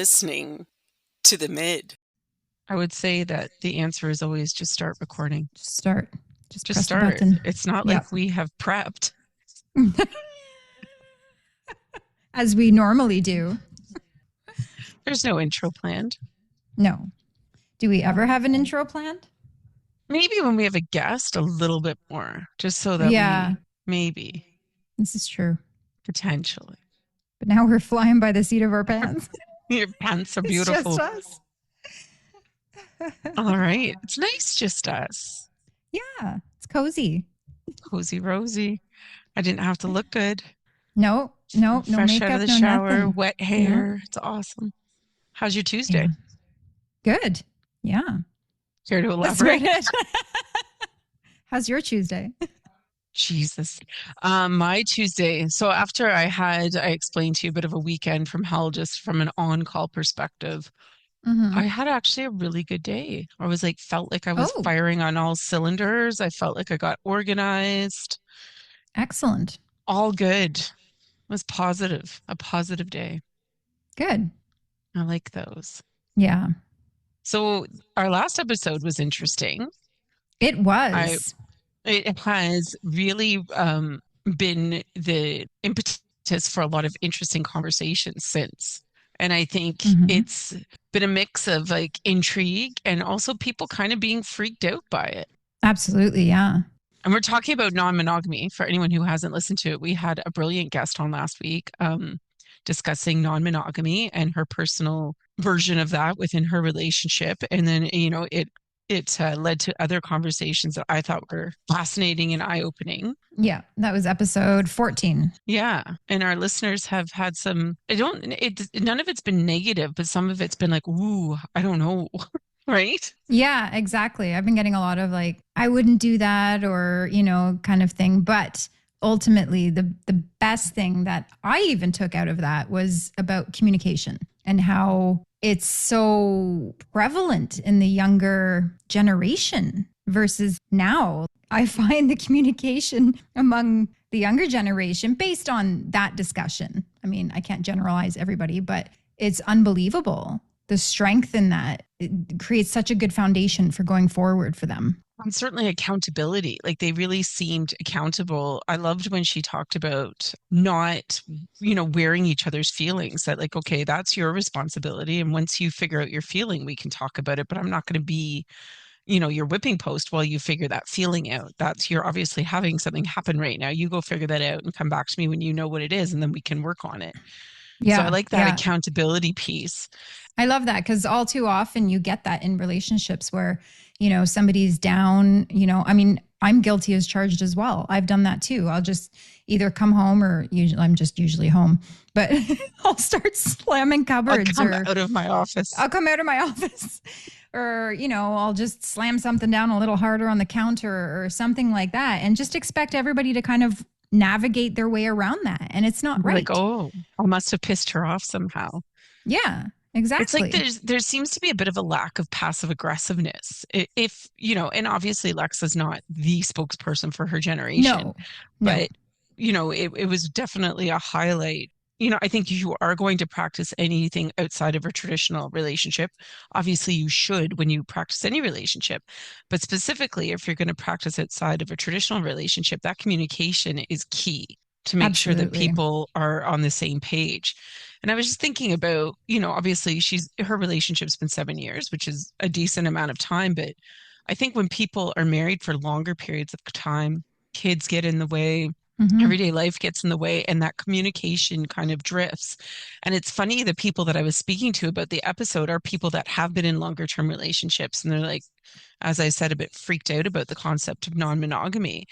listening to the mid? I would say that the answer is always just start recording. Just start. Just Just press the start. button. It's not Yep. like we have prepped. As we normally do. There's no intro planned. No. Do we ever have an intro planned? Maybe when we have a guest, a little bit more, just so that we maybe. This is true. Potentially. But now we're flying by the seat of our pants. Your pants are beautiful. It's just us. All right. It's nice, just us. Yeah. It's cozy. Cozy Rosie. I didn't have to look good. No Fresh makeup, out of the no shower, nothing. wet hair. It's awesome. How's your Tuesday? Yeah. Good. Yeah. Care to elaborate? How's your Tuesday? Jesus. My Tuesday. So after I explained to you a bit of a weekend from hell, just from an on-call perspective, I had actually a really good day. I was felt like I was firing on all cylinders. I felt like I got organized. Excellent. All good. It was positive. A positive day. Good. I like those. Yeah. So our last episode was interesting. It was. It has really been the impetus for a lot of interesting conversations since. And I think it's been a mix of intrigue and also people kind of being freaked out by it. Absolutely, yeah. And we're talking about non-monogamy. For anyone who hasn't listened to it, we had a brilliant guest on last week discussing non-monogamy and her personal version of that within her relationship. And then, it led to other conversations that I thought were fascinating and eye-opening. Yeah, that was episode 14. Yeah, and our listeners have had some, none of it's been negative, but some of it's been ooh, I don't know, right? Yeah, exactly. I've been getting a lot of I wouldn't do that or, kind of thing. But ultimately, the best thing that I even took out of that was about communication and how it's so prevalent in the younger generation versus now. I find the communication among the younger generation based on that discussion. I mean, I can't generalize everybody, but it's unbelievable. The strength in that, it creates such a good foundation for going forward for them. And certainly accountability. They really seemed accountable. I loved when she talked about not, wearing each other's feelings, that okay, that's your responsibility. And once you figure out your feeling, we can talk about it, but I'm not going to be, your whipping post while you figure that feeling out. You're obviously having something happen right now. You go figure that out and come back to me when you know what it is, and then we can work on it. Yeah. So I like that accountability piece. I love that because all too often you get that in relationships where, somebody's down, I mean, I'm guilty as charged as well. I've done that too. I'll just either come home or I'm just usually home, but I'll start slamming cupboards. I'll come out of my office. Or, I'll just slam something down a little harder on the counter or something like that. And just expect everybody to kind of navigate their way around that. And it's not right. I must have pissed her off somehow. Yeah. Exactly. It's there seems to be a bit of a lack of passive aggressiveness. If, and obviously Lexa's not the spokesperson for her generation. But, it was definitely a highlight. I think you are going to practice anything outside of a traditional relationship. Obviously, you should when you practice any relationship. But specifically, if you're going to practice outside of a traditional relationship, that communication is key to make sure that people are on the same page. And I was just thinking about, obviously her relationship's been 7 years, which is a decent amount of time. But I think when people are married for longer periods of time, kids get in the way, everyday life gets in the way, and that communication kind of drifts. And it's funny, the people that I was speaking to about the episode are people that have been in longer term relationships. And they're as I said, a bit freaked out about the concept of non-monogamy.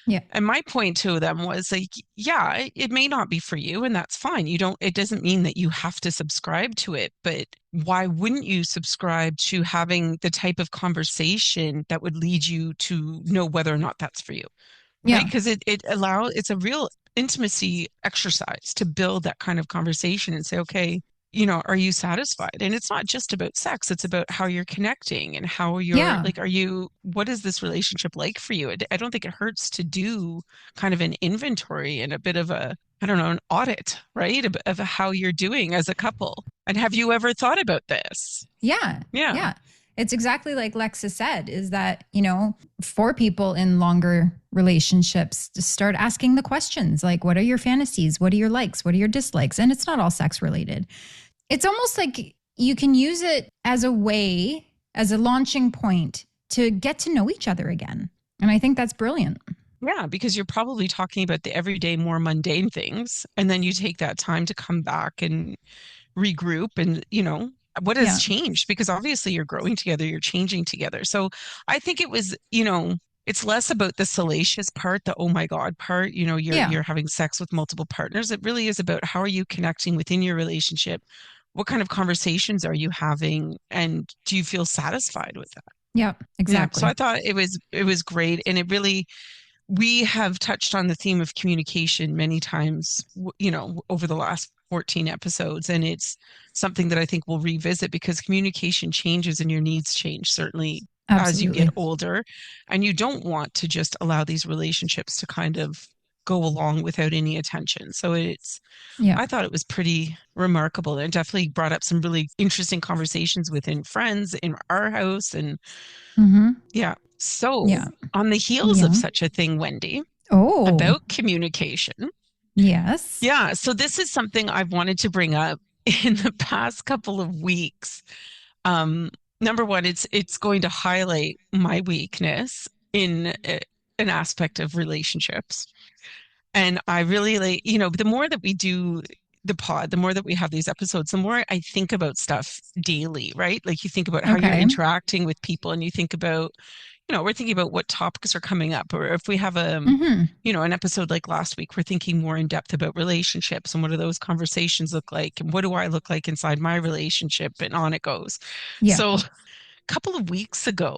Yeah. And my point to them was it may not be for you, and that's fine. It doesn't mean that you have to subscribe to it, but why wouldn't you subscribe to having the type of conversation that would lead you to know whether or not that's for you? Yeah. Right? Because it's a real intimacy exercise to build that kind of conversation and say, okay, are you satisfied? And it's not just about sex. It's about how you're connecting and how you're what is this relationship like for you? I don't think it hurts to do kind of an inventory and a bit of an audit, right? Of how you're doing as a couple. And have you ever thought about this? Yeah. Yeah. Yeah. It's exactly like Lexa said, is that, for people in longer relationships to start asking the questions like, what are your fantasies? What are your likes? What are your dislikes? And it's not all sex related. It's almost like you can use it as a way, as a launching point to get to know each other again. And I think that's brilliant. Yeah, because you're probably talking about the everyday, more mundane things. And then you take that time to come back and regroup and, what has Yeah. changed? Because obviously you're growing together, you're changing together. So I think it was, it's less about the salacious part, the oh my God part, Yeah. you're having sex with multiple partners. It really is about how are you connecting within your relationship? What kind of conversations are you having? And do you feel satisfied with that? Yeah. Yeah. So Exactly. I thought it was great. And it really we have touched on the theme of communication many times, over the last 14 episodes, and it's something that I think we'll revisit because communication changes and your needs change, certainly as you get Absolutely. older. And you don't want to just allow these relationships to kind of go along without any attention. So Yeah. I thought it was pretty remarkable and definitely brought up some really interesting conversations within friends in our house. And Mm-hmm. yeah. So, Yeah. on the heels of Yeah. such a thing, Wendy, Oh, about communication. yes. Yeah. So, this is something I've wanted to bring up in the past couple of weeks. Um, Number one, it's going to highlight my weakness in an aspect of relationships. And I really like, the more that we do the pod, the more that we have these episodes, the more I think about stuff daily, right? Like you think about how you're Okay. interacting with people and you think about, we're thinking about what topics are coming up. Or if we have Mm-hmm. an episode like last week, we're thinking more in depth about relationships and what do those conversations look like? And what do I look like inside my relationship? And on it goes. Yeah. So a couple of weeks ago,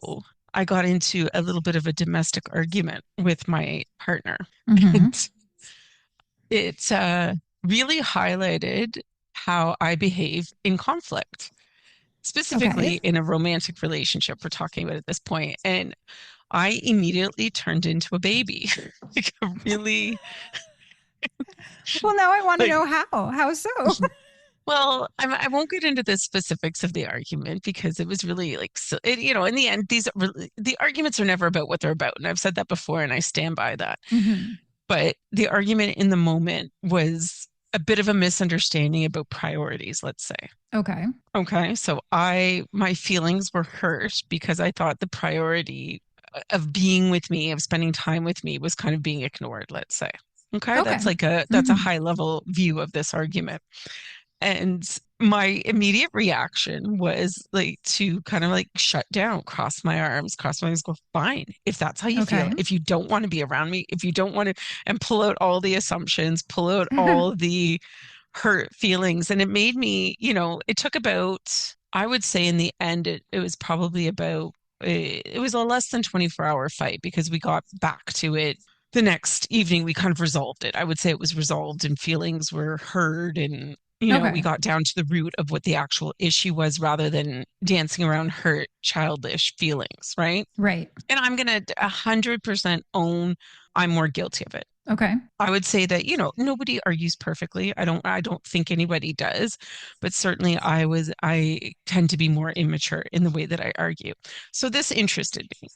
I got into a little bit of a domestic argument with my partner. Mm-hmm. And it really highlighted how I behave in conflict, Okay. specifically in a romantic relationship we're talking about at this point. And I immediately turned into a baby. Like a really Well, now I want to like know how. How so? well, I won't get into the specifics of the argument because it was really like so, in the end the arguments are never about what they're about, and I've said that before and I stand by that. Mm-hmm. But the argument in the moment was a bit of a misunderstanding about priorities, let's say. Okay. Okay, so my feelings were hurt because I thought the priority of being with me, of spending time with me was kind of being ignored, let's say. Okay, Okay. that's a Mm-hmm. high level view of this argument. And my immediate reaction was like to kind of like shut down, cross my arms, go, fine. If that's how you feel, Okay. if you don't want to be around me, if you don't want to, and pull out all the assumptions, pull out all the hurt feelings. And it made me, it took about, I would say in the end, it was probably about, it was a less than 24-hour fight because we got back to it the next evening. We kind of resolved it. I would say it was resolved and feelings were heard and we Okay. got down to the root of what the actual issue was rather than dancing around hurt childish feelings, right? Right. And I'm gonna 100% own I'm more guilty of it. Okay. I would say that, nobody argues perfectly. I don't think anybody does, but certainly I tend to be more immature in the way that I argue. So this interested me.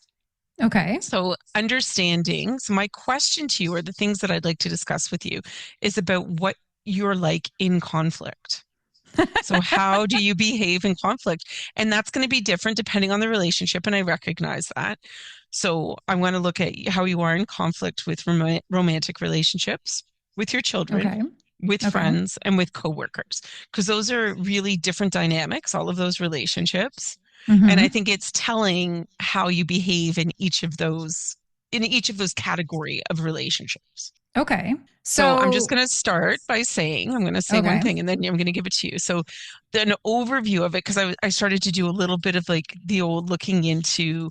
Okay. So understanding. So my question to you, or the things that I'd like to discuss with you, is about what you're like in conflict. So how do you behave in conflict? And that's going to be different depending on the relationship, and I recognize that. So I want to look at how you are in conflict with romantic relationships, with your children, Okay. with Okay. friends, and with coworkers, because those are really different dynamics, all of those relationships. And I Mm-hmm. think it's telling how you behave in each of those category of relationships. Okay. So I'm just So, going to start by saying, I'm going to say one okay. thing and then I'm going to give it to you. So an overview of it, because I started to do a little bit of like the old looking into,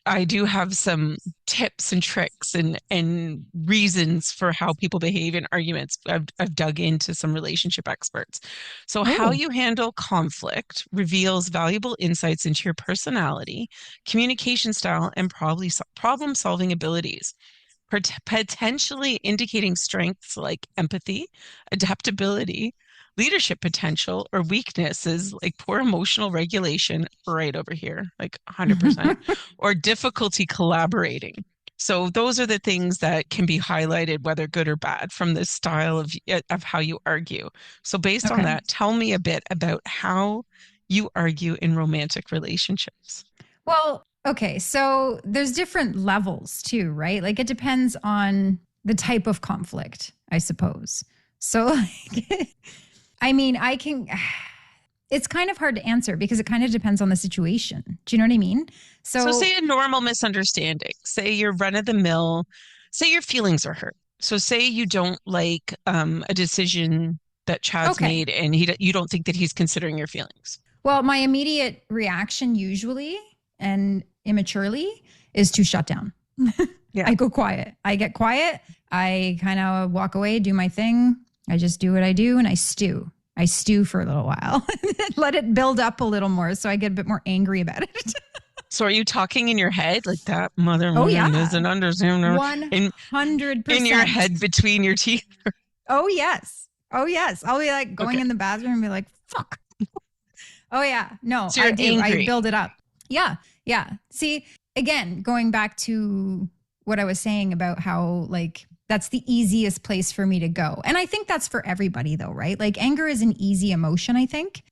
I do have some tips and tricks and reasons for how people behave in arguments. I've dug into some relationship experts. So how Oh, you handle conflict reveals valuable insights into your personality, communication style, and probably problem solving abilities. potentially indicating strengths like empathy, adaptability, leadership potential, or weaknesses like poor emotional regulation, right over here, like 100%, or difficulty collaborating. So those are the things that can be highlighted, whether good or bad, from the style of how you argue. So based on Okay. that, tell me a bit about how you argue in romantic relationships. Well, okay. So there's different levels too, right? Like it depends on the type of conflict, I suppose. So like, I mean, it's kind of hard to answer because it kind of depends on the situation. Do you know what I mean? So say a normal misunderstanding, say you're run of the mill, say your feelings are hurt. So say you don't like a decision that Chad's okay. made and you don't think that he's considering your feelings. Well, my immediate reaction usually and immaturely is to shut down. Yeah. I go quiet. I get quiet. I kind of walk away, do my thing. I just do what I do and I stew. I stew for a little while, let it build up a little more so I get a bit more angry about it. So are you talking in your head like that mother Oh, yeah. doesn't understand? 100%. In your head between your teeth? Oh, yes. Oh, yes. I'll be like going Okay. in the bathroom and be like, fuck. Oh, yeah. No, So you're I do. angry. I build it up. Yeah. Yeah. See, again, going back to what I was saying about how like that's the easiest place for me to go. And I think that's for everybody though, right? Like anger is an easy emotion, I think.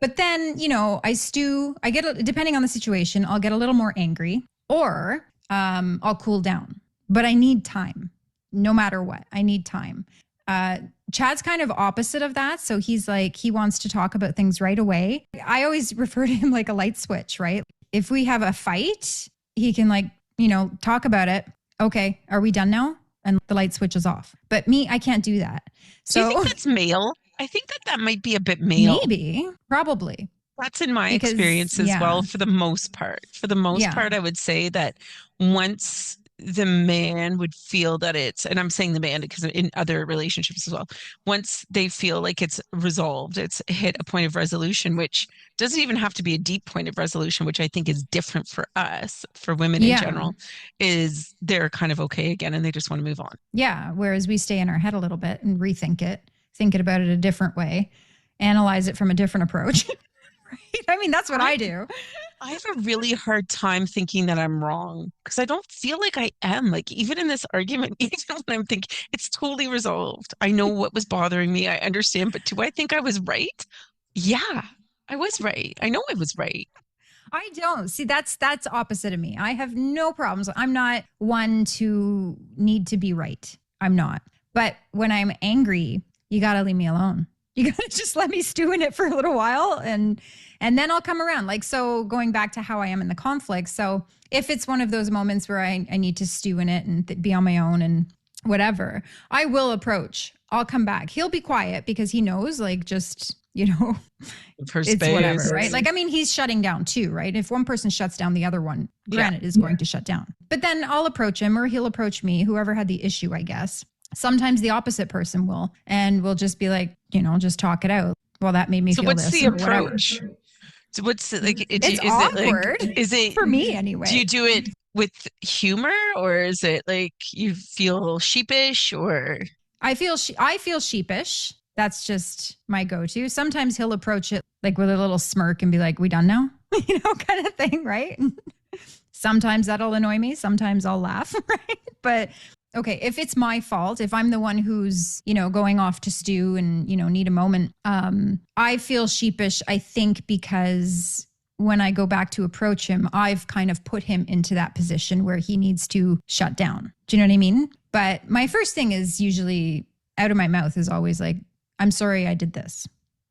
But then, you know, I stew, depending on the situation, I'll get a little more angry or I'll cool down. But I need time. No matter what, I need time. Chad's kind of opposite of that. So he's like, he wants to talk about things right away. I always refer to him like a light switch, right? If we have a fight, he can like, you know, talk about it. Okay, are we done now? And the light switch is off. But me, I can't do that. So So you think that's male? I think that might be a bit male. Maybe, probably. That's in my experience as well, for the most part. For the most part, I would say that once the man would feel that and I'm saying the man because in other relationships as well, once they feel like it's resolved, it's hit a point of resolution, which doesn't even have to be a deep point of resolution, which I think is different for us, for women in general, is they're kind of okay again and they just want to move on. Yeah. Whereas we stay in our head a little bit and rethink it, think about it a different way, analyze it from a different approach. Right? I mean, that's what I do. I have a really hard time thinking that I'm wrong because I don't feel like I am. Like, even in this argument, even when I'm thinking it's totally resolved, I know what was bothering me. I understand. But do I think I was right? Yeah, I was right. I know I was right. I don't. See, that's opposite of me. I have no problems. I'm not one to need to be right. I'm not. But when I'm angry, you got to leave me alone. You got to just let me stew in it for a little while and then I'll come around. Like, so going back to how I am in the conflict. So if it's one of those moments where I need to stew in it and be on my own and whatever, I will approach. I'll come back. He'll be quiet because he knows, like, just, you know, it's whatever, right? Like, I mean, he's shutting down too, right? If one person shuts down, the other one, granted, is going to shut down. But then I'll approach him or he'll approach me, whoever had the issue, I guess. Sometimes the opposite person will, and we'll just be like, you know, just talk it out. Well, that made me feel this. So what's the approach? So what's it like? It's awkward. Is it for me anyway? Do you do it with humor or is it like you feel sheepish or? I feel sheepish. That's just my go-to. Sometimes he'll approach it like with a little smirk and be like, "We done now?" You know, kind of thing, right? Sometimes that'll annoy me. Sometimes I'll laugh, right? But okay, if it's my fault, if I'm the one who's, you know, going off to stew and, you know, need a moment, I feel sheepish, I think, because when I go back to approach him, I've kind of put him into that position where he needs to shut down. Do you know what I mean? But my first thing is usually out of my mouth is always like, I'm sorry I did this.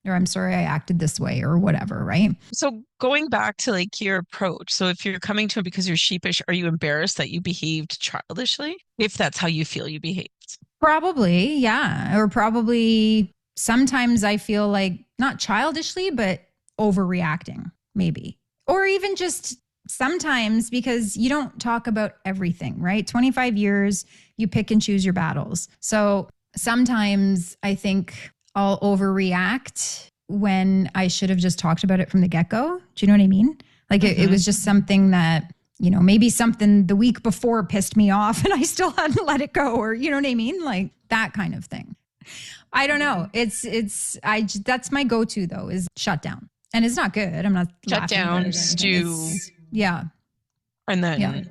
Or I'm sorry I acted this way or whatever, right? So going back to like your approach. So if you're coming to him because you're sheepish, are you embarrassed that you behaved childishly? If that's how you feel you behaved? Probably, yeah. Or probably sometimes I feel like not childishly, but overreacting, maybe. Or even just sometimes because you don't talk about everything, right? 25 years, you pick and choose your battles. So sometimes I think I'll overreact when I should have just talked about it from the get-go. Do you know what I mean? Like it was just something that maybe something the week before pissed me off and I still hadn't let it go, or you know what I mean? Like that kind of thing. I don't know. That's my go-to though, is shut down. And it's not good. I'm not shut laughing down, about it. stew. Yeah. And then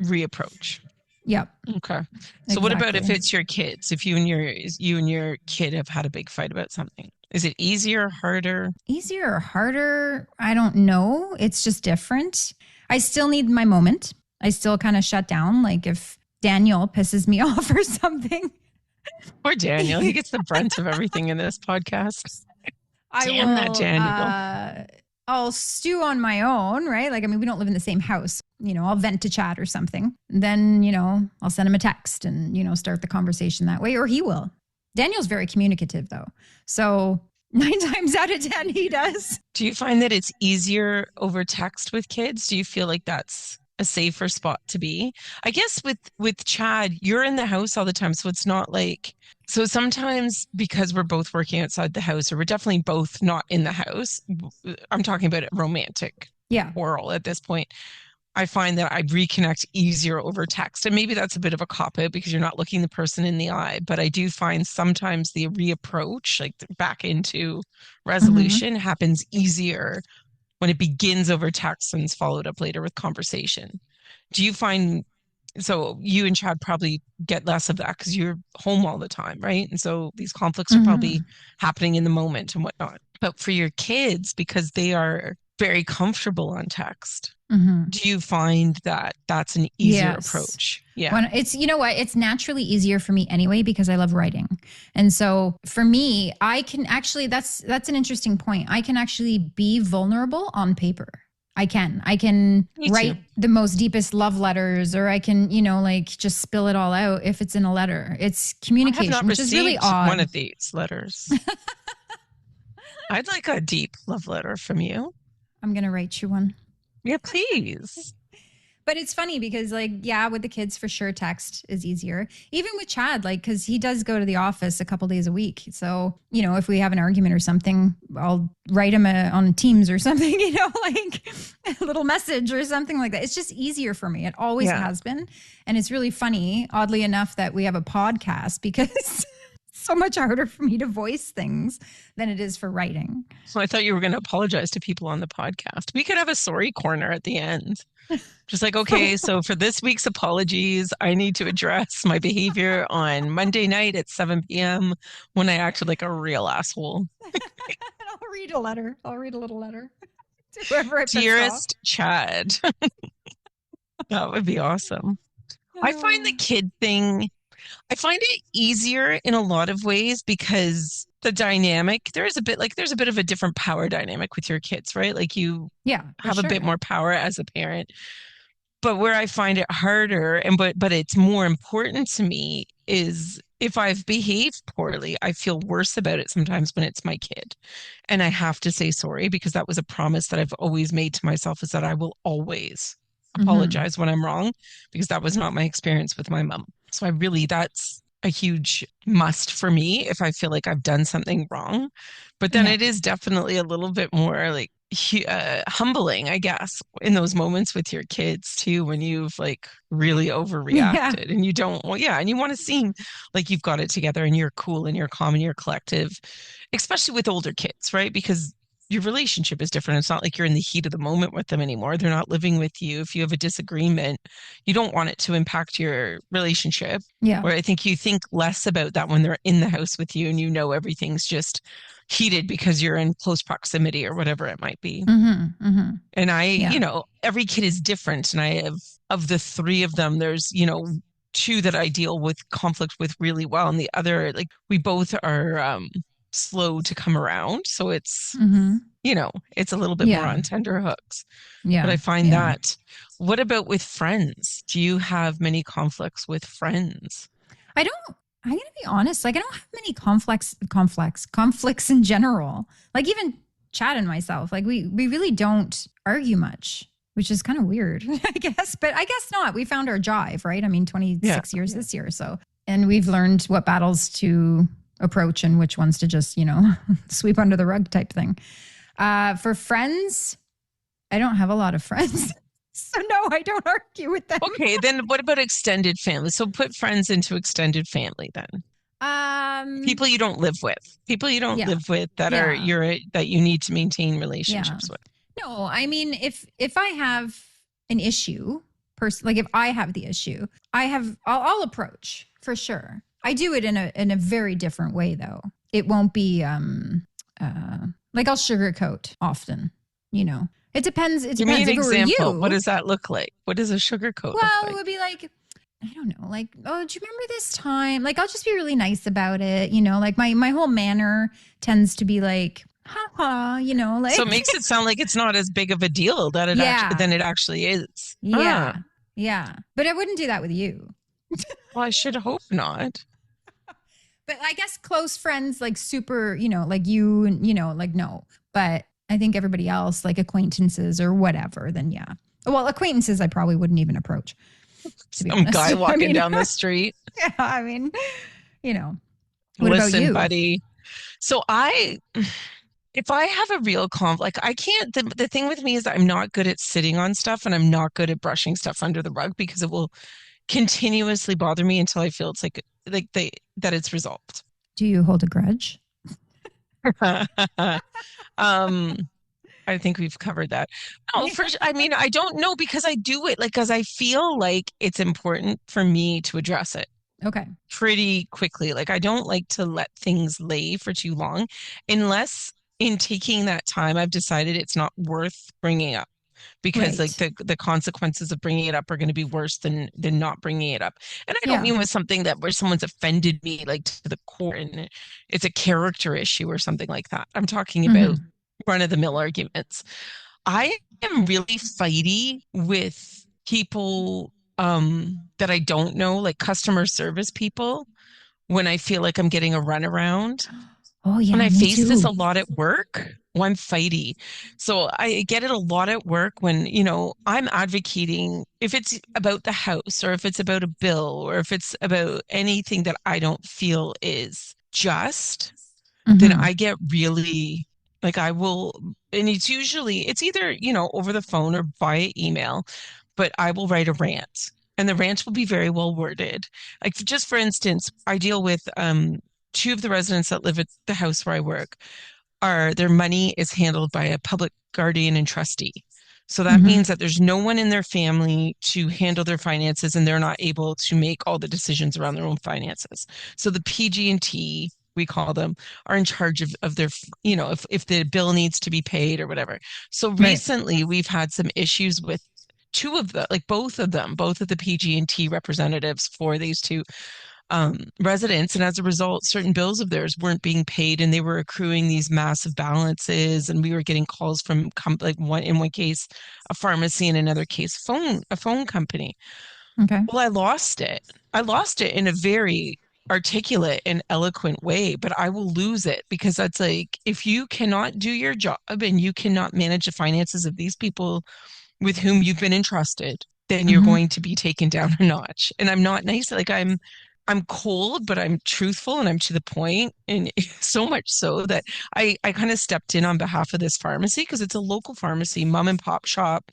reapproach. Yep. Okay. So what about if it's your kids? If you and your kid have had a big fight about something? Is it easier, harder? Easier or harder? I don't know. It's just different. I still need my moment. I still kind of shut down. Like if Daniel pisses me off or something. Poor Daniel. He gets the brunt of everything in this podcast. Damn that Daniel. I'll stew on my own, right? Like, I mean, we don't live in the same house. I'll vent to chat or something. Then, I'll send him a text and, start the conversation that way, or he will. Daniel's very communicative though. So 9 times out of 10, he does. Do you find that it's easier over text with kids? Do you feel like that's a safer spot to be? I guess with Chad, you're in the house all the time. So it's not like, so sometimes because we're both working outside the house, or we're definitely both not in the house, I'm talking about a romantic quarrel at this point, I find that I reconnect easier over text. And maybe that's a bit of a cop-out because you're not looking the person in the eye. But I do find sometimes the reapproach, like back into resolution, happens easier when it begins over text and is followed up later with conversation. Do you find, so you and Chad probably get less of that because you're home all the time, right? And so these conflicts are probably happening in the moment and whatnot. But for your kids, because they are very comfortable on text, do you find that that's an easier approach? Yeah. It's, you know what? It's naturally easier for me anyway, because I love writing. And so for me, I can actually, that's an interesting point. I can actually be vulnerable on paper. I can write the most deepest love letters, or I can, like just spill it all out if it's in a letter. It's communication, which is really odd. One of these letters. I'd like a deep love letter from you. I'm going to write you one. Yeah, please. But it's funny because with the kids for sure, text is easier. Even with Chad, because he does go to the office a couple days a week. So, if we have an argument or something, I'll write him on Teams or something, like a little message or something like that. It's just easier for me. It always has been. And it's really funny, oddly enough, that we have a podcast because so much harder for me to voice things than it is for writing. So I thought you were going to apologize to people on the podcast. We could have a sorry corner at the end. Just like, okay, so for this week's apologies, I need to address my behavior on Monday night at 7 p.m. when I acted like a real asshole. I'll read a letter. I'll read a little letter to whoever I pissed Dearest off. Chad. That would be awesome. I find the kid thing, I find it easier in a lot of ways because the dynamic, there's a bit of a different power dynamic with your kids, right? Like you have a bit more power as a parent. But where I find it harder, but it's more important to me, is if I've behaved poorly, I feel worse about it sometimes when it's my kid. And I have to say sorry because that was a promise that I've always made to myself, is that I will always apologize when I'm wrong, because that was not my experience with my mom. So that's a huge must for me if I feel like I've done something wrong. But then it is definitely a little bit more like humbling, I guess, in those moments with your kids too, when you've really overreacted and you don't, and you want to seem like you've got it together and you're cool and you're calm and you're collective, especially with older kids, right? Because your relationship is different. It's not like you're in the heat of the moment with them anymore. They're not living with you. If you have a disagreement, you don't want it to impact your relationship. Yeah. Or I think you think less about that when they're in the house with you and everything's just heated because you're in close proximity or whatever it might be. And every kid is different. And I have, of the 3 of them, there's, 2 that I deal with conflict with really well. And the other, we both are, slow to come around, so it's it's a little bit more on tender hooks. But I find that. What about with friends? Do you have many conflicts with friends? I'm gonna be honest, I don't have many conflicts in general. Even Chad and myself, we really don't argue much, which is kind of weird, I guess. But I guess not. We found our jive, right? I mean, 26 years this year, so, and we've learned what battles to approach and which ones to just, sweep under the rug type thing. For friends, I don't have a lot of friends. So no, I don't argue with them. Okay, then what about extended family? So put friends into extended family then. People you don't live with. People you don't Yeah. live with that are that you need to maintain relationships with. No, I mean if I have an issue, like if I have the issue, I'll approach for sure. I do it in a very different way though. It won't be like I'll sugarcoat often, you know. It depends. It Give me depends. an If it were example. you, What does that look like? What does a sugarcoat look well, like? it would be like, I don't know, like, oh, do you remember this time? Like, I'll just be really nice about it, you know. Like my whole manner tends to be like, ha ha, you know, like. So it makes it sound like it's not as big of a deal that than it actually is. Yeah, yeah. But I wouldn't do that with you. Well, I should hope not. But I guess close friends, like super, you know, like you, you know, like no. But I think everybody else, like acquaintances or whatever, then yeah. Well, acquaintances, I probably wouldn't even approach. To be honest. Guy walking down the street. Yeah, I mean, you know. What Listen, about you? buddy. So if I have a real like I can't, the thing with me is that I'm not good at sitting on stuff and I'm not good at brushing stuff under the rug because it will continuously bother me until I feel it's that it's resolved. Do you hold a grudge? I think we've covered that. No, I mean, I don't know because I do it because I feel like it's important for me to address it. Okay. Pretty quickly. Like I don't like to let things lay for too long unless in taking that time I've decided it's not worth bringing up because like the consequences of bringing it up are going to be worse than not bringing it up. And I don't mean with something where someone's offended me like to the core and it's a character issue or something like that. I'm talking about run-of-the-mill arguments. I am really fighty with people that I don't know, like customer service people, when I feel like I'm getting a runaround. Oh yeah. When I face this a lot at work, I'm fighty. So I get it a lot at work when, you know, I'm advocating if it's about the house or if it's about a bill or if it's about anything that I don't feel is just, then I get really like I will, and it's either, you know, over the phone or via email, but I will write a rant and the rant will be very well worded. Like just for instance, I deal with two of the residents that live at the house where I work their money is handled by a public guardian and trustee. So that means that there's no one in their family to handle their finances and they're not able to make all the decisions around their own finances. So the PG&T, we call them, are in charge of their, you know, if the bill needs to be paid or whatever. So recently we've had some issues with both of the PG&T representatives for these two residents. And as a result, certain bills of theirs weren't being paid and they were accruing these massive balances. And we were getting calls from in one case, a pharmacy, in another case, a phone company. Okay. Well, I lost it. I lost it in a very articulate and eloquent way, but I will lose it because that's like, if you cannot do your job and you cannot manage the finances of these people with whom you've been entrusted, then you're going to be taken down a notch. And I'm not nice. Like I'm cold, but I'm truthful and I'm to the point. And so much so that I kind of stepped in on behalf of this pharmacy because it's a local pharmacy, mom and pop shop,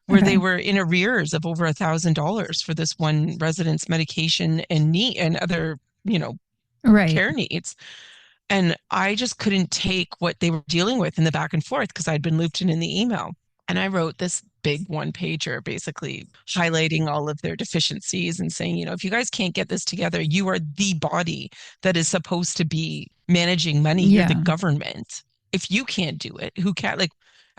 where they were in arrears of over $1,000 for this one resident's medication and other, you know, care needs. And I just couldn't take what they were dealing with in the back and forth because I'd been looped in the email. And I wrote this big one pager, basically highlighting all of their deficiencies and saying, you know, if you guys can't get this together, you are the body that is supposed to be managing money. You're the government. If you can't do it, who can? Like,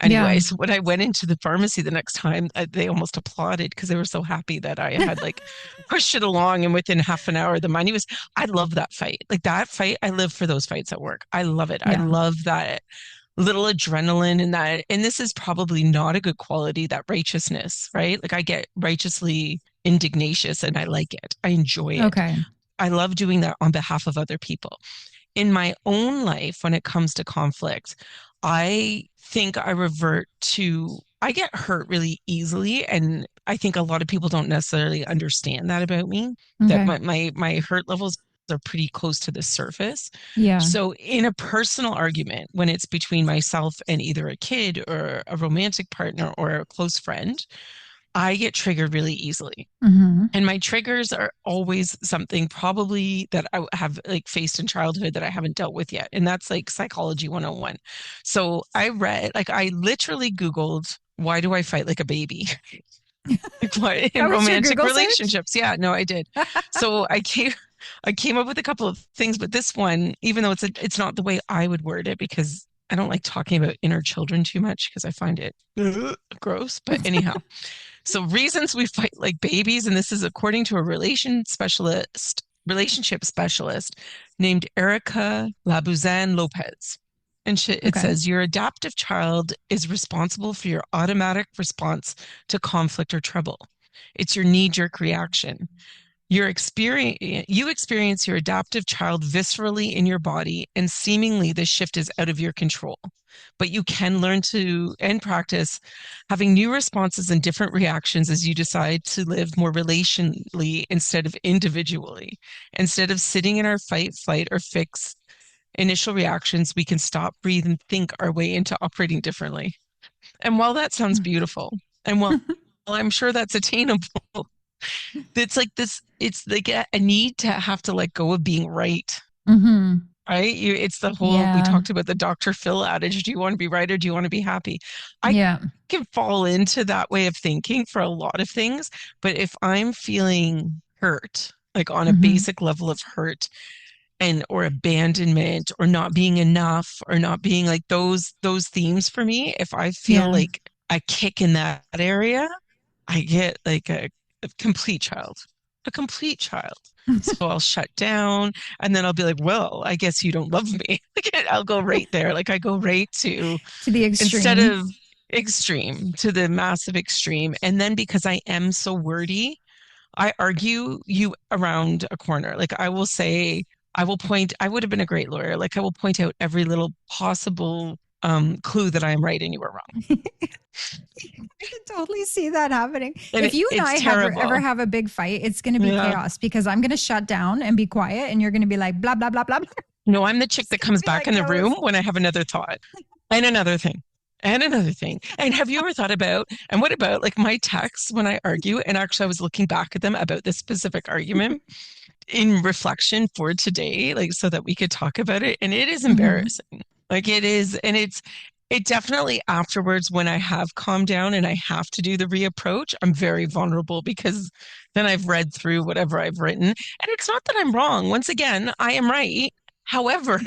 anyways, when I went into the pharmacy the next time, they almost applauded because they were so happy that I had like pushed it along. And within half an hour, the money was, I love that fight. Like that fight, I live for those fights at work. I love it. I love that little adrenaline and that, and this is probably not a good quality, that righteousness, right? Like I get righteously indignatious and I like it. I enjoy it. Okay. I love doing that on behalf of other people. In my own life, when it comes to conflict, I think I get hurt really easily. And I think a lot of people don't necessarily understand that about me, that my hurt levels are pretty close to the surface. Yeah. So in a personal argument, when it's between myself and either a kid or a romantic partner or a close friend, I get triggered really easily. And my triggers are always something probably that I have like faced in childhood that I haven't dealt with yet. And that's like psychology 101. So I read, like I literally Googled, why do I fight like a baby? Like what in That was your romantic Google search? relationships? Yeah, no, I did. So I came up with a couple of things, but this one, even though it's not the way I would word it because I don't like talking about inner children too much because I find it gross. But anyhow, so reasons we fight like babies, and this is according to a relationship specialist named Erica Labuzan Lopez. And it Okay. says your adaptive child is responsible for your automatic response to conflict or trouble. It's your knee-jerk reaction. You experience your adaptive child viscerally in your body, and seemingly this shift is out of your control. But you can learn to and practice having new responses and different reactions as you decide to live more relationally instead of individually. Instead of sitting in our fight, flight, or fix initial reactions, we can stop, breathe, and think our way into operating differently. And while that sounds beautiful, and while I'm sure that's attainable, it's like this, it's like a need to have to let go of being right. Right? It's the whole, we talked about the Dr. Phil adage, do you want to be right or do you want to be happy? I can fall into that way of thinking for a lot of things, but if I'm feeling hurt, like on a basic level of hurt and or abandonment or not being enough or not being like those themes for me, if I feel like a kick in that area, I get like a complete child, a complete child. So I'll shut down and then I'll be like, well, I guess you don't love me. Like, I'll go right there. Like I go right to the extreme. Instead of extreme to the massive extreme. And then because I am so wordy, I argue you around a corner. Like I will say, I would have been a great lawyer. Like I will point out every little possible clue that I am right and you are wrong. I can totally see that happening. And if you and I ever have a big fight, it's going to be chaos because I'm going to shut down and be quiet and you're going to be like, blah, blah, blah, blah. No, I'm the chick that comes back in the room when I have another thought and another thing. And another thing. And have you ever thought about, and what about like my texts when I argue? And actually, I was looking back at them about this specific argument in reflection for today, like so that we could talk about it. And it is embarrassing. Like it is. And it definitely afterwards, when I have calmed down and I have to do the reapproach, I'm very vulnerable because then I've read through whatever I've written. And it's not that I'm wrong. Once again, I am right. However,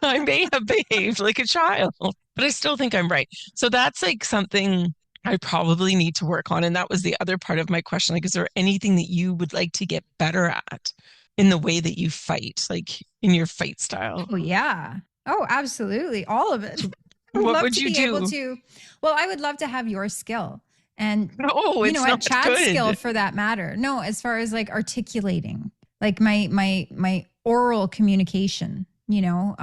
I may have behaved like a child, but I still think I'm right. So that's like something I probably need to work on. And that was the other part of my question. Like, is there anything that you would like to get better at in the way that you fight, like in your fight style? Oh, yeah. Oh, absolutely. All of it. What would you do? Well, I would love to have your skill. And you know, what, Chad's skill for that matter. No, as far as like articulating, like my oral communication, you know,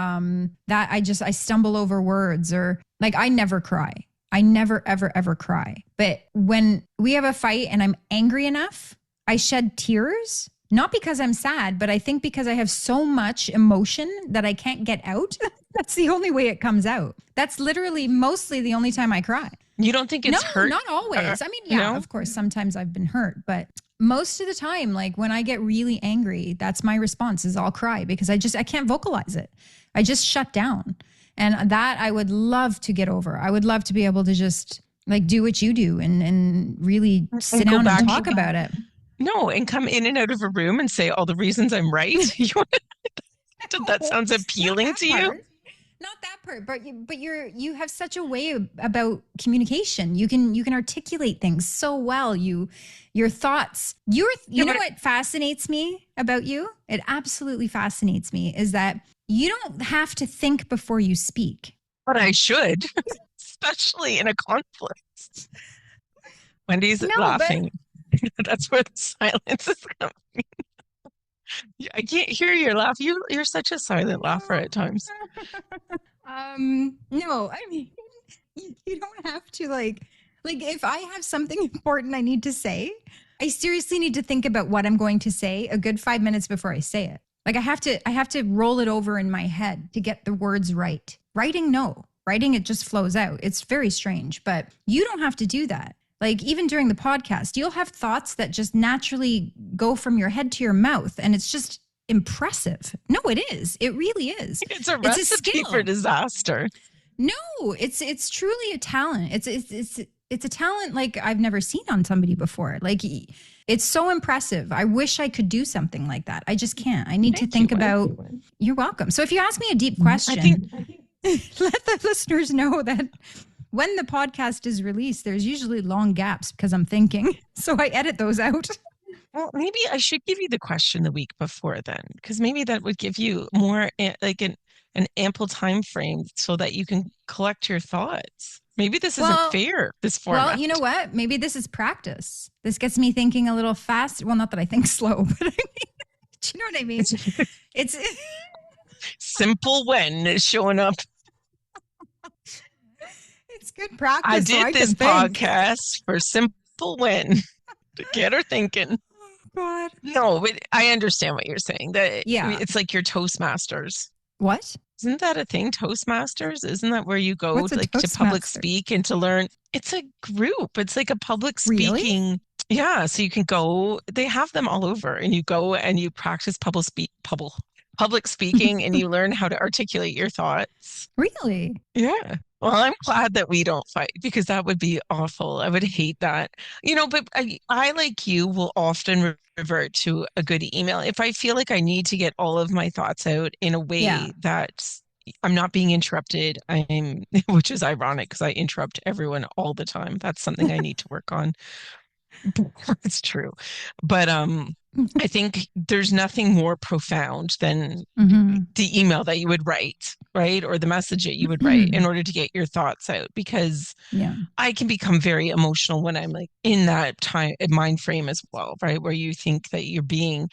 that I stumble over words or like I never cry. I never, ever, ever cry. But when we have a fight and I'm angry enough, I shed tears, not because I'm sad, but I think because I have so much emotion that I can't get out. That's the only way it comes out. That's literally mostly the only time I cry. You don't think it's hurt? No, not always. I mean, yeah, of course, sometimes I've been hurt, but most of the time, like when I get really angry, that's my response is I'll cry because I can't vocalize it. I just shut down. And that I would love to get over. I would love to be able to just like do what you do and really sit down and talk about it. No, and come in and out of a room and say all the reasons I'm right. That sounds appealing to you? Not that part, but you have such a way about communication. You can articulate things so well. Your thoughts. You know what fascinates me about you? It absolutely fascinates me is that you don't have to think before you speak. But I should, especially in a conflict. Wendy's laughing. That's where the silence is coming. I can't hear your laugh. You're such a silent laugher at times. No, I mean, you don't have to like if I have something important I need to say, I seriously need to think about what I'm going to say a good 5 minutes before I say it. Like I have to roll it over in my head to get the words right. Writing, it just flows out. It's very strange, but you don't have to do that. Like even during the podcast, you'll have thoughts that just naturally go from your head to your mouth. And it's just impressive. No, it is. It really is. It's a It's a recipe skill. for disaster. No, it's truly a talent. It's a talent like I've never seen on somebody before. Like it's so impressive. I wish I could do something like that. I just can't. I need to think about. You're welcome. So if you ask me a deep question, let the listeners know that when the podcast is released, there's usually long gaps because I'm thinking. So I edit those out. Well, maybe I should give you the question the week before then, because maybe that would give you more like an ample time frame so that you can collect your thoughts. Maybe this isn't fair, this format. Well, you know what? Maybe this is practice. This gets me thinking a little fast. Well, not that I think slow, but I mean, do you know what I mean? It's simple when is showing up. It's good practice. I did this podcast for simple when to get her thinking. God. No, but I understand what you're saying. That yeah, it's like your Toastmasters. What? Isn't that a thing? Toastmasters? Isn't that where you go like to public speak and to learn? It's a group. It's like a public speaking. Really? Yeah. So you can go, they have them all over and you go and you practice public speaking and you learn how to articulate your thoughts. Really? Yeah. Well, I'm glad that we don't fight because that would be awful. I would hate that. But I like you, will often revert to a good email. If I feel like I need to get all of my thoughts out in a way that I'm not being interrupted, which is ironic because I interrupt everyone all the time. That's something I need to work on. It's true. But I think there's nothing more profound than the email that you would write, right? Or the message that you would write in order to get your thoughts out, because I can become very emotional when I'm like in that mind frame as well, right? Where you think that you're being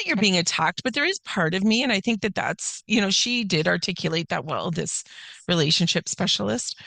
attacked, but there is part of me. And I think that's, she did articulate that well, this relationship specialist,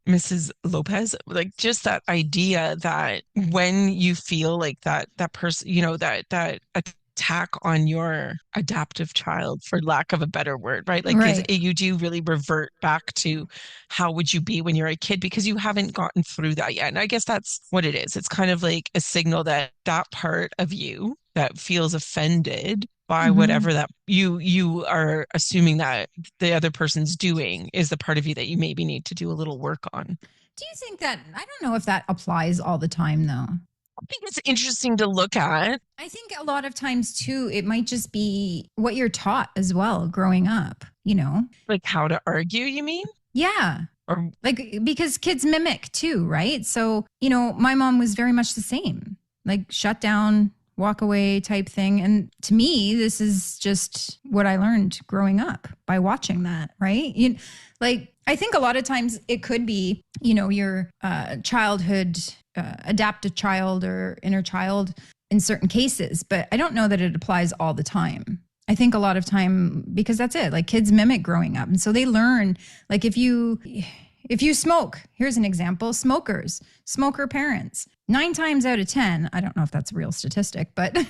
Mrs. Lopez, like just that idea that when you feel like that person, that attack on your adaptive child, for lack of a better word, right? Like you do really revert back to how would you be when you're a kid, because you haven't gotten through that yet. And I guess that's what it is. It's kind of like a signal that part of you that feels offended by whatever that you are assuming that the other person's doing is the part of you that you maybe need to do a little work on. Do you think that, I don't know if that applies all the time though. I think it's interesting to look at. I think a lot of times too, it might just be what you're taught as well growing up, Like how to argue, you mean? Yeah. Or like, because kids mimic too, right? So, my mom was very much the same, like shut down, walk away type thing. And to me, this is just what I learned growing up by watching that, right? I think a lot of times it could be, your childhood adaptive child or inner child in certain cases, but I don't know that it applies all the time. I think a lot of time, because that's it, like kids mimic growing up. And so they learn, like if you smoke, here's an example, smoker parents, 9 times out of 10, I don't know if that's a real statistic, but 9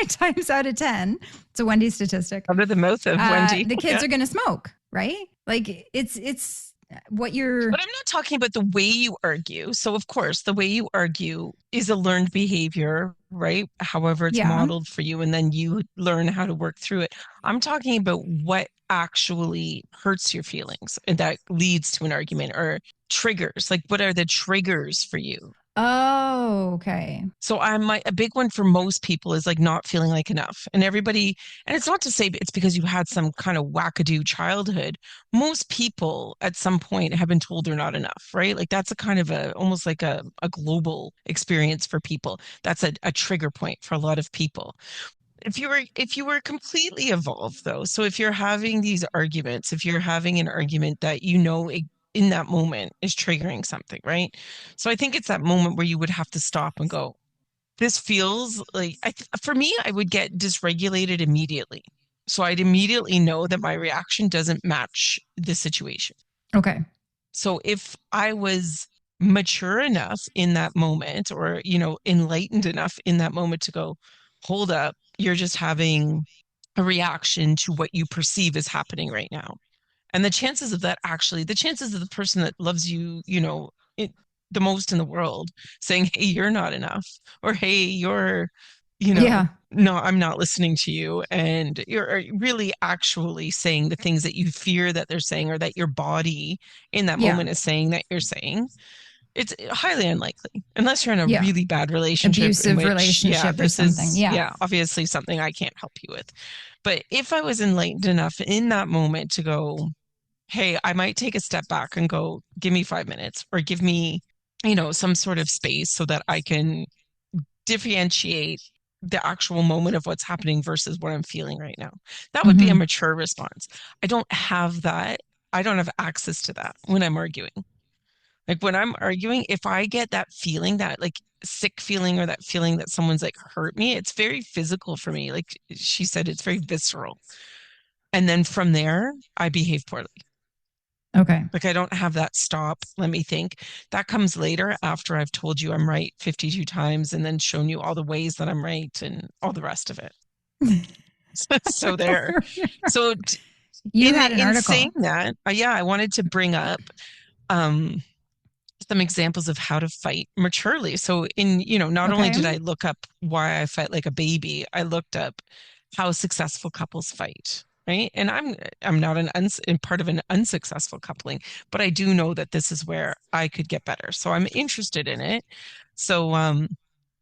times out of 10, it's a Wendy statistic. Under the mouth of Wendy. The kids are going to smoke, right? Like it's what you're. But I'm not talking about the way you argue. So of course, the way you argue is a learned behavior, right? However it's modeled for you, and then you learn how to work through it. I'm talking about what actually hurts your feelings and that leads to an argument, or triggers. Like what are the triggers for you? Oh, okay. So a big one for most people is like not feeling like enough. And it's not to say it's because you had some kind of wackadoo childhood. Most people at some point have been told they're not enough, right? Like that's a kind of almost like a global experience for people. That's a trigger point for a lot of people. If you were completely evolved though, so if you're having these arguments, if you're having an argument that in that moment is triggering something, right? So I think it's that moment where you would have to stop and go, this feels like, for me, I would get dysregulated immediately. So I'd immediately know that my reaction doesn't match the situation. Okay. So if I was mature enough in that moment, or, enlightened enough in that moment to go, hold up, you're just having a reaction to what you perceive is happening right now. And the chances of the person that loves you, the most in the world, saying, hey, you're not enough, or hey, you're, Yeah. no, I'm not listening to you. And you're really actually saying the things that you fear that they're saying or that your body in that Yeah. moment is saying that you're saying. It's highly unlikely unless you're in a Yeah. really bad relationship in Abusive which, yeah, relationship or this something. is, Yeah. yeah, obviously something I can't help you with. But if I was enlightened enough in that moment to go, hey, I might take a step back and go, give me 5 minutes or give me, some sort of space so that I can differentiate the actual moment of what's happening versus what I'm feeling right now. That would be a Mm-hmm. mature response. I don't have that. I don't have access to that when I'm arguing. Like when I'm arguing, if I get that feeling, that like sick feeling or that feeling that someone's like hurt me, it's very physical for me. Like she said, it's very visceral. And then from there, I behave poorly. Okay. Like I don't have that stop. Let me think. That comes later after I've told you I'm right 52 times and then shown you all the ways that I'm right and all the rest of it. So there. So You in had an in saying article. that, yeah, I wanted to bring up um some examples of how to fight maturely. So not only Okay. did I look up why I fight like a baby, I looked up how successful couples fight. Right. And I'm not in part of an unsuccessful coupling, but I do know that this is where I could get better. So I'm interested in it. So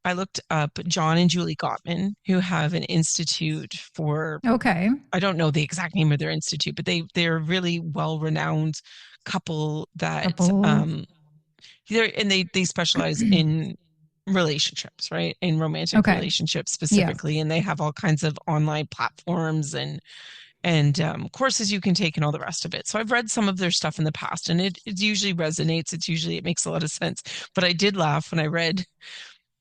I looked up John and Julie Gottman, who have an institute for, Okay. I don't know the exact name of their institute, but they're a really well-renowned couple that Couple. they specialize in relationships, right? In romantic Okay. relationships Yeah. specifically, and they have all kinds of online platforms and courses you can take and all the rest of it. So I've read some of their stuff in the past, and it usually resonates. It makes a lot of sense. But I did laugh when I read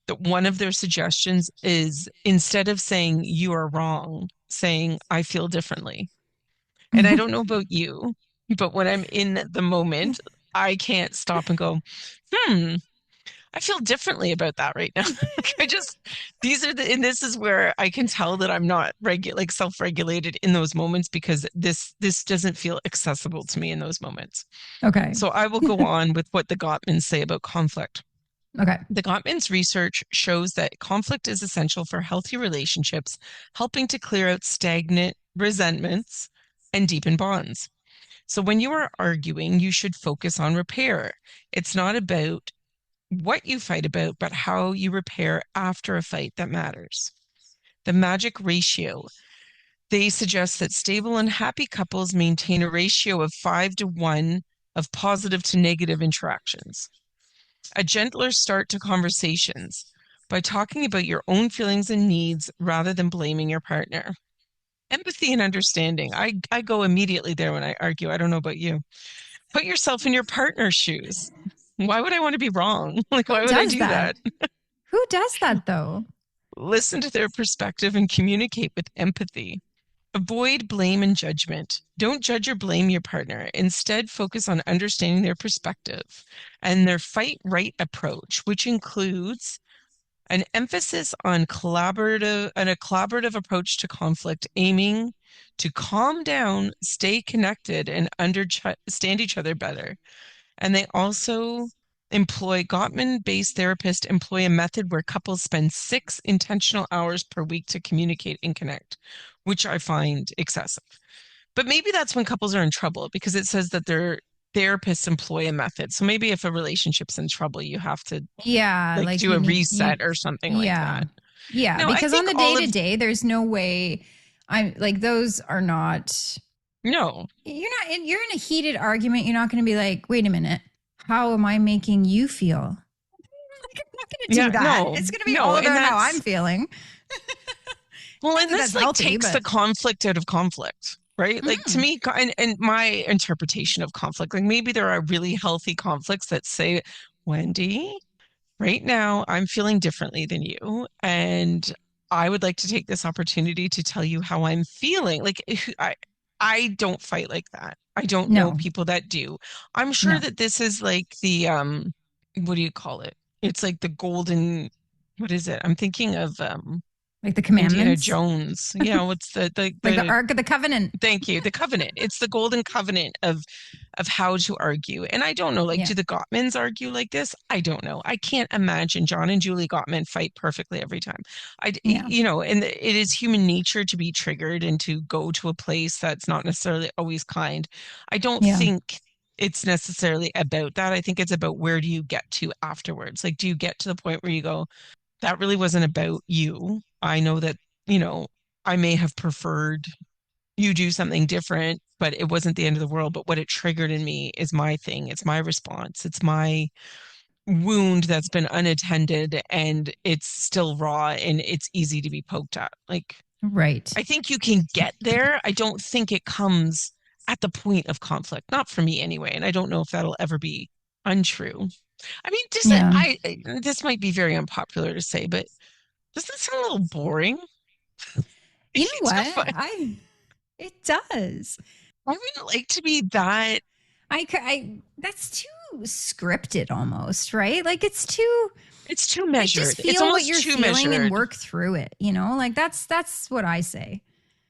that one of their suggestions is instead of saying you are wrong, saying I feel differently. And I don't know about you, but when I'm in the moment, I can't stop and go, hmm, I feel differently about that right now. I just and this is where I can tell that I'm not like self-regulated in those moments because this doesn't feel accessible to me in those moments. Okay. So I will go on with what the Gottmans say about conflict. Okay. The Gottmans research shows that conflict is essential for healthy relationships, helping to clear out stagnant resentments and deepen bonds. So when you are arguing, you should focus on repair. It's not about what you fight about, but how you repair after a fight that matters. The magic ratio. They suggest that stable and happy couples maintain a ratio of 5 to 1 of positive to negative interactions. A gentler start to conversations by talking about your own feelings and needs rather than blaming your partner. Empathy and understanding. I go immediately there when I argue. I don't know about you. Put yourself in your partner's shoes. Why would I want to be wrong? Like, Who why would I does do that? that? Who does that though? Listen to their perspective and communicate with empathy. Avoid blame and judgment. Don't judge or blame your partner. Instead, focus on understanding their perspective and their fight right approach, which includes an emphasis on a collaborative approach to conflict, aiming to calm down, stay connected, and understand each other better. And they also Gottman-based therapists employ a method where couples spend 6 intentional hours per week to communicate and connect, which I find excessive. But maybe that's when couples are in trouble because it says that their therapists employ a method. So maybe if a relationship's in trouble, you have to Yeah, like like do you a need you reset or something like yeah. that. Yeah, No, I because on think the day all to of day there's no way I'm like those are not no. you're in a heated argument, you're not going to be like, "Wait a minute. How am I making you feel?" Like, I'm not going to do Yeah, that. no, It's going to be no. all And about how that's I'm feeling. well, Not and that this that's like healthy, takes the but conflict out of conflict, right? Like to mm, me, and my interpretation of conflict, like maybe there are really healthy conflicts that say, Wendy, right now I'm feeling differently than you, and I would like to take this opportunity to tell you how I'm feeling. Like I don't fight like that. I don't know no. people that do. I'm sure No. that this is like the what do you call it? It's like the golden, what is it? I'm thinking of Like the Indiana commandments, Jones. Yeah, what's like the the Ark of the Covenant. thank you, the covenant. It's the golden covenant of how to argue. And I don't know, like, Yeah. do the Gottmans argue like this? I don't know. I can't imagine John and Julie Gottman fight perfectly every time. Yeah. And it is human nature to be triggered and to go to a place that's not necessarily always kind. I don't Yeah. think it's necessarily about that. I think it's about where do you get to afterwards? Like, do you get to the point where you go, that really wasn't about you. I know that, you know, I may have preferred you do something different, but it wasn't the end of the world. But what it triggered in me is my thing. It's my response. It's my wound that's been unattended and it's still raw and it's easy to be poked at. Like, Right. I think you can get there. I don't think it comes at the point of conflict, not for me anyway. And I don't know if that'll ever be untrue. I mean, Yeah. this might be very unpopular to say, but does that sound a little boring? You know what? It's fun. It does. I wouldn't like to be that. That's too scripted almost, right? Like it's too, It's too like measured. just It's feel what almost you're too feeling and measured. work through it, you know? Like that's what I say.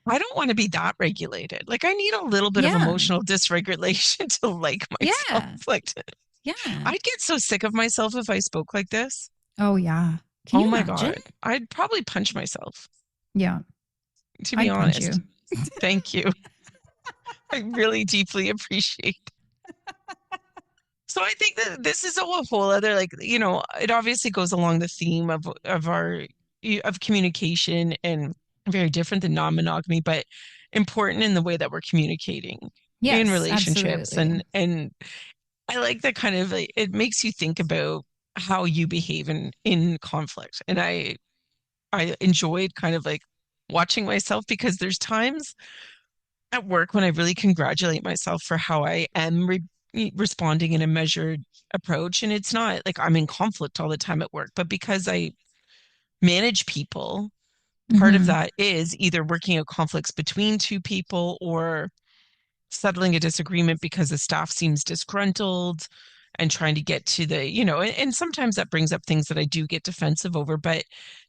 I don't want to be that regulated. Like I need a little bit of Yeah. emotional dysregulation to like myself. Yeah. Like Yeah. I'd get so sick of myself if I spoke like this. Oh yeah. Can Oh you my imagine? God. I'd probably punch myself, Yeah. to be I'd punch honest. you. Thank you. I really deeply appreciate. So I think that this is a whole other, like, you know, it obviously goes along the theme of our of communication and very different than non-monogamy, but important in the way that we're communicating in Yes, relationships. absolutely. And I like that kind of like it makes you think about how you behave in conflict. And I enjoyed kind of like watching myself because there's times at work when I really congratulate myself for how I am responding in a measured approach. And it's not like I'm in conflict all the time at work, but because I manage people, part of Mm-hmm. that is either working out conflicts between two people or settling a disagreement because the staff seems disgruntled and trying to get to the, and sometimes that brings up things that I do get defensive over. But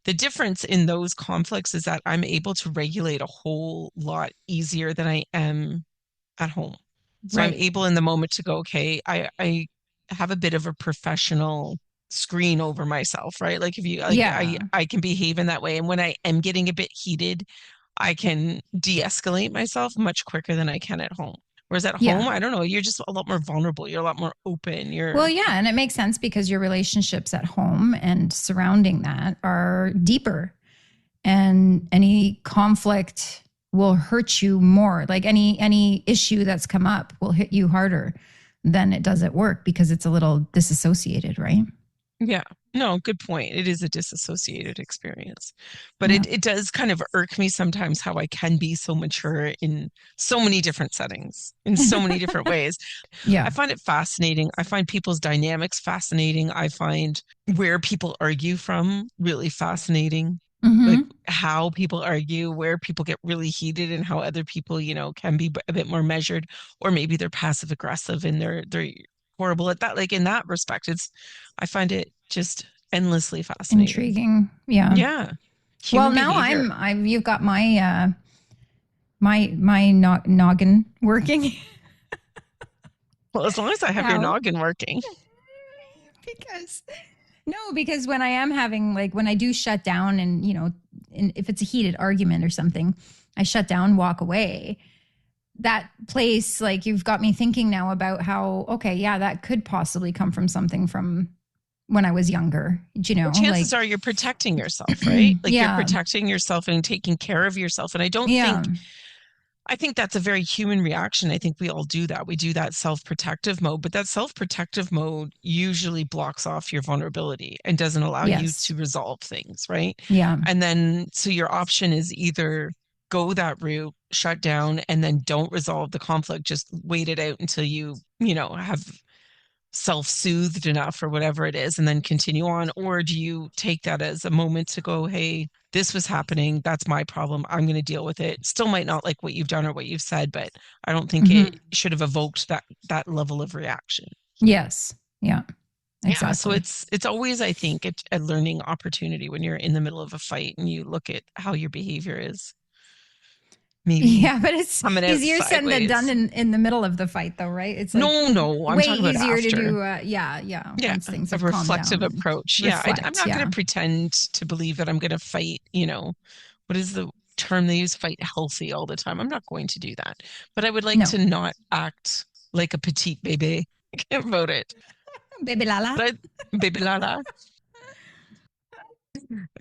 the difference in those conflicts is that I'm able to regulate a whole lot easier than I am at home. So I'm Right. able in the moment to go, okay, I have a bit of a professional screen over myself, right? Like if you like Yeah. I can behave in that way. And when I am getting a bit heated, I can de-escalate myself much quicker than I can at home. Whereas at home, Yeah. I don't know, you're just a lot more vulnerable. You're a lot more open. Well, yeah, and it makes sense because your relationships at home and surrounding that are deeper, and any conflict will hurt you more. Like any issue that's come up will hit you harder than it does at work because it's a little disassociated, right? Yeah. No, good point. It is a disassociated experience. But Yeah. it does kind of irk me sometimes how I can be so mature in so many different settings, in so many different ways. Yeah. I find it fascinating. I find people's dynamics fascinating. I find where people argue from really fascinating. Like Mm-hmm. how people argue, where people get really heated and how other people, can be a bit more measured, or maybe they're passive aggressive and they're horrible at that. Like in that respect, I find it just endlessly fascinating. Intriguing. Yeah. Yeah. Well, Human now behavior. you've got my noggin working. Well, as long as I have your How? noggin working. because because when I am having, like, when I do shut down and, and if it's a heated argument or something, I shut down, walk away. That place, like, you've got me thinking now about how, okay, yeah, that could possibly come from something from when I was younger, Well, chances like, are you're protecting yourself, right? Like you're yeah, protecting yourself and taking care of yourself. And yeah, I think that's a very human reaction. I think we all do that. We do that self-protective mode, but that self-protective mode usually blocks off your vulnerability and doesn't allow you yes, to resolve things, right? yeah, And then, so your option is either go that route, shut down, and then don't resolve the conflict, just wait it out until have self-soothed enough or whatever it is and then continue on, or do you take that as a moment to go, hey, this was happening, that's my problem, I'm going to deal with it. Still might not like what you've done or what you've said, but I don't think mm-hmm. it should have evoked that level of reaction. Yes, yeah. Exactly. Yeah, so it's always, I think, a learning opportunity when you're in the middle of a fight and you look at how your behavior is. Maybe Yeah, but it's coming out easier said than done sideways. in the middle of the fight, though, right? It's like No, I'm way talking about easier to after. do. Once things A have calmed reflective down and approach. Yeah, I'm reflect. not going Yeah. to pretend to believe that I'm going to fight, what is the term they use? Fight healthy all the time. I'm not going to do that. But I would like No. to not act like a petite bébé about it. Baby Lala. Baby Lala.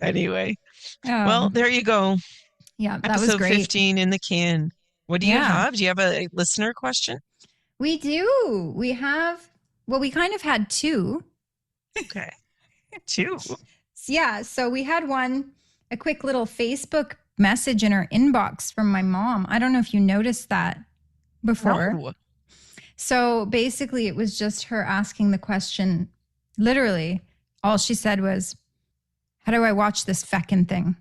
Anyway, well, Um, there you go. yeah, that was Episode great. 15 in the can. What do you Yeah. have? Do you have a listener question? We do. We kind of had two. Okay. Two. Yeah. So we had a quick little Facebook message in our inbox from my mom. I don't know if you noticed that before. No. So basically, it was just her asking the question. Literally, all she said was, "How do I watch this feckin' thing?"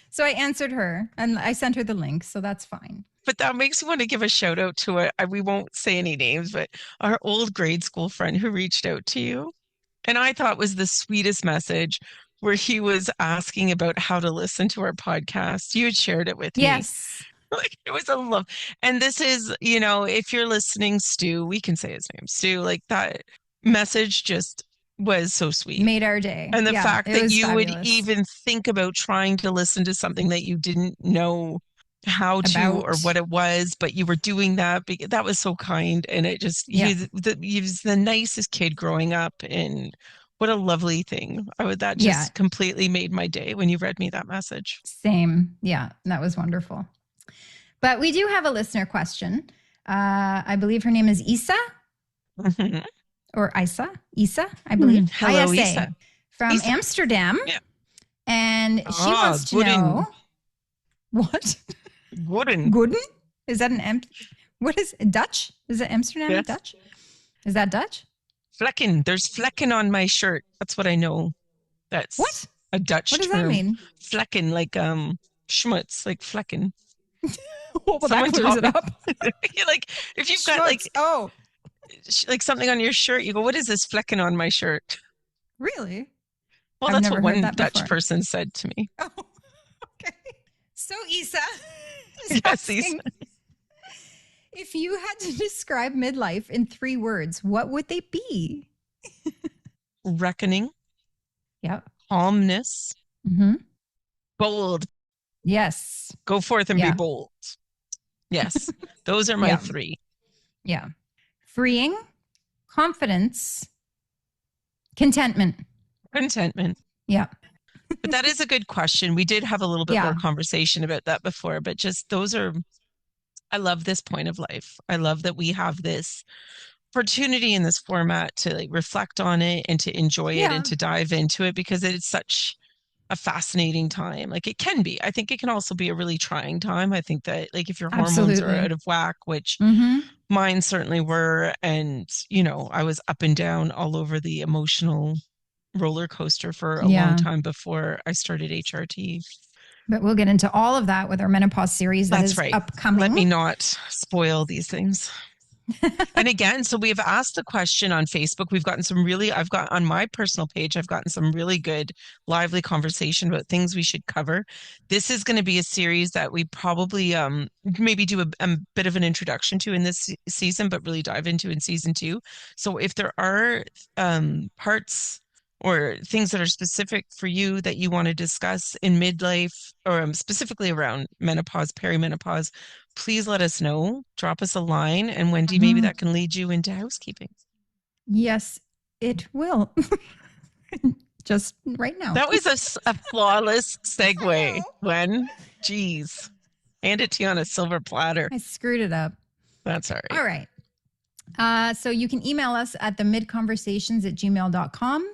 So I answered her and I sent her the link. So that's fine. But that makes me want to give a shout out to it. We won't say any names, but our old grade school friend who reached out to you. And I thought was the sweetest message where he was asking about how to listen to our podcast. You had shared it with me. Yes. Like it was a love. And this is, if you're listening, Stu, we can say his name, Stu, like that message just was so sweet. Made our day. And the fact that you fabulous. would even think about trying to listen to something that you didn't know how to or what it was, but you were doing that because that was so kind. And it just, he was the nicest kid growing up, and what a lovely thing. That just completely made my day when you read me that message. Same. Yeah, that was wonderful. But we do have a listener question. I believe her name is Isa. Mm-hmm. Or Isa, I believe. Hello, Isa. Isa. From Isa. Amsterdam. Yeah. And she wants to know what? Gooden? Is that what is it, Dutch? Is it Amsterdam Dutch? Is that Dutch? Vlekken. There's vlekken on my shirt. That's what I know. That's what? A Dutch term. What does that mean? Vlekken, like schmutz, like vlekken. Well, that clears it up. Like if you've got like something on your shirt, you go, "What is this vlekken on my shirt?" Really? Well, that's what one Dutch person said to me. Oh, okay. So Isa, yes, Isa. If you had to describe midlife in 3 words, what would they be? Reckoning. Yep. Calmness. Mm-hmm. Bold. Yes. Go forth and be bold. Yes. Those are my 3. Yeah. Freeing, confidence, contentment. Yeah. But that is a good question. We did have a little bit more conversation about that before, but just I love this point of life. I love that we have this opportunity in this format to like reflect on it and to enjoy it and to dive into it, because it's such a fascinating time. Like it can be. I think it can also be a really trying time. I think that like if your hormones are out of whack, which mine certainly were, and I was up and down all over the emotional roller coaster for a long time before I started HRT. But we'll get into all of that with our menopause series that's upcoming. Let me not spoil these things. And again, so we have asked the question on Facebook. I've got on my personal page, I've gotten some really good, lively conversation about things we should cover. This is going to be a series that we probably maybe do a bit of an introduction to in this season, but really dive into in season 2. So if there are parts or things that are specific for you that you want to discuss in midlife, or specifically around menopause, perimenopause, please let us know. Drop us a line, and Wendy, maybe that can lead you into housekeeping. Yes, it will. Just right now. That was a flawless segue, Wen. Jeez. Hand it to you on a silver platter. I screwed it up. That's all right. All right. So you can email us at themidconversations@gmail.com.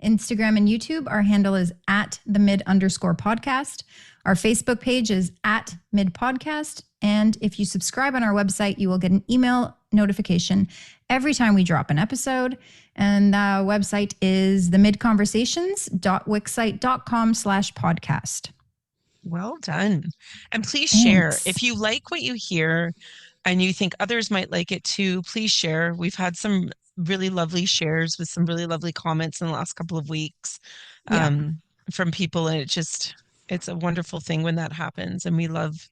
Instagram and YouTube, our handle is @themid_podcast. Our Facebook page is @midpodcast. And if you subscribe on our website, you will get an email notification every time we drop an episode. And the website is themidconversations.wixsite.com/podcast. Well done. And please share if you like what you hear. and you think others might like it too, please share. We've had some really lovely shares with some really lovely comments in the last couple of weeks from people, and it's a wonderful thing when that happens, and we love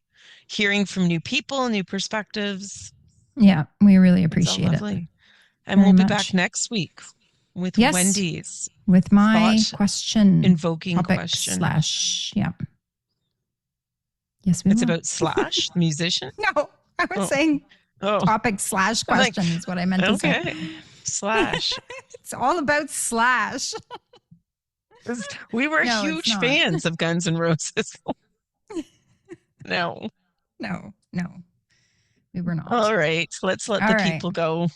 hearing from new people, new perspectives. Yeah, we really appreciate it. And we'll be back next week with Wendy's with my question invoking question / yeah. Yes, we it's will. about Slash musician. No, I was saying topic / question is what I meant to say. Slash. It's all about Slash. We were huge fans of Guns N' Roses. No, we were not. All right, let's let the people go.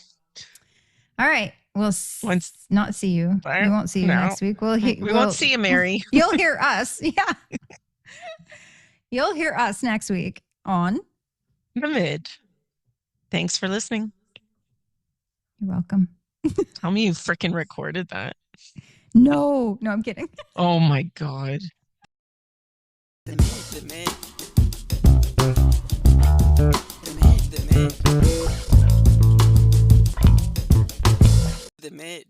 All right, we'll not see you. We won't see you next week. We won't see you, Mary. You'll hear us. Yeah, you'll hear us next week on The Mid. Thanks for listening. You're welcome. Tell me you freaking recorded that. No, I'm kidding. Oh my God. The Mid. The Mid.